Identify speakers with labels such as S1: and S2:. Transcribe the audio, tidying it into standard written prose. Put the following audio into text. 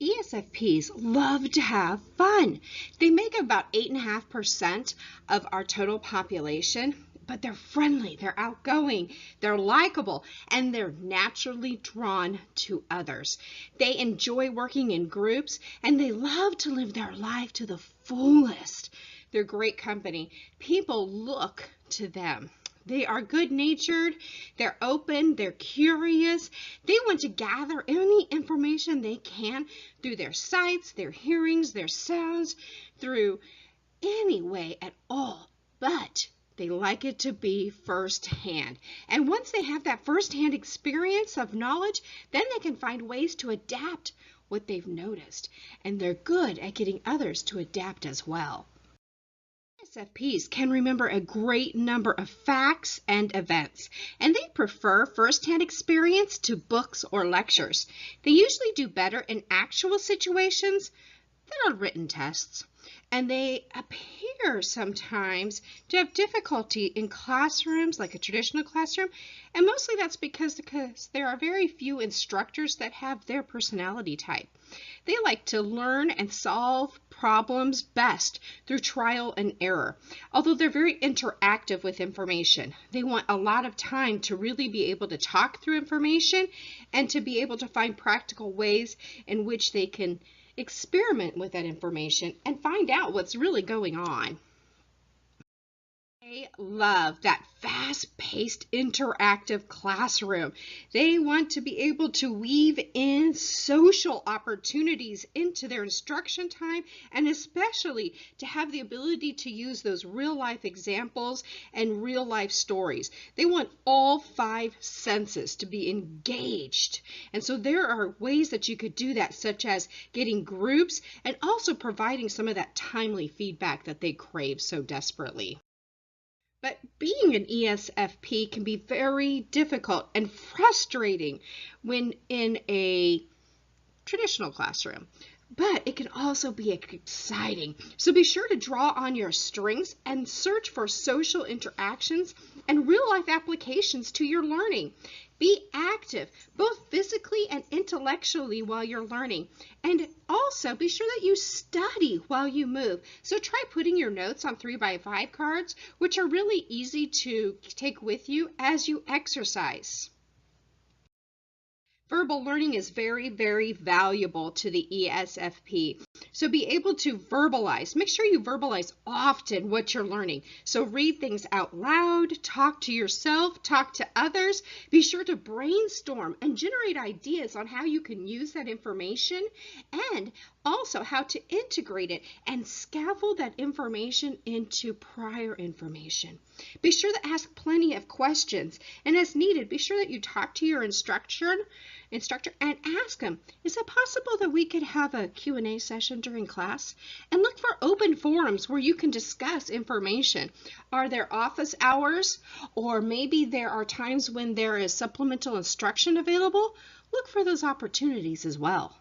S1: ESFPs love to have fun. They make about 8.5% of our total population, but they're friendly, they're outgoing, they're likable, and they're naturally drawn to others. They enjoy working in groups, and they love to live their life to the fullest. They're great company. People look to them. They are good-natured, they're open, they're curious. They want to gather any information they can through their sights, their hearings, their sounds, through any way at all. But they like it to be firsthand. And once they have that firsthand experience of knowledge, then they can find ways to adapt what they've noticed. And they're good at getting others to adapt as well. ESFPs can remember a great number of facts and events, and they prefer first-hand experience to books or lectures. They usually do better in actual situations than on written tests, and they appear sometimes to have difficulty in classrooms, like a traditional classroom, and mostly that's because there are very few instructors that have their personality type. They like to learn and solve problems best through trial and error. Although they're very interactive with information, they want a lot of time to really be able to talk through information and to be able to find practical ways in which they can experiment with that information and find out what's really going on. They love that fast-paced, interactive classroom. They want to be able to weave in social opportunities into their instruction time, and especially to have the ability to use those real-life examples and real-life stories. They want all 5 senses to be engaged. And so there are ways that you could do that, such as getting groups and also providing some of that timely feedback that they crave so desperately. But being an ESFP can be very difficult and frustrating when in a traditional classroom. But it can also be exciting. So be sure to draw on your strengths and search for social interactions and real-life applications to your learning. Be active, both physically and intellectually while you're learning. And also be sure that you study while you move. So try putting your notes on 3x5 cards, which are really easy to take with you as you exercise. Verbal learning is very, very valuable to the ESFP. So be able to verbalize. Make sure you verbalize often what you're learning. So read things out loud, talk to yourself, talk to others. Be sure to brainstorm and generate ideas on how you can use that information and also how to integrate it and scaffold that information into prior information. Be sure to ask plenty of questions, and as needed, be sure that you talk to your instructor and ask them, is it possible that we could have a Q&A session during class? And look for open forums where you can discuss information. Are there office hours, or maybe there are times when there is supplemental instruction available? Look for those opportunities as well.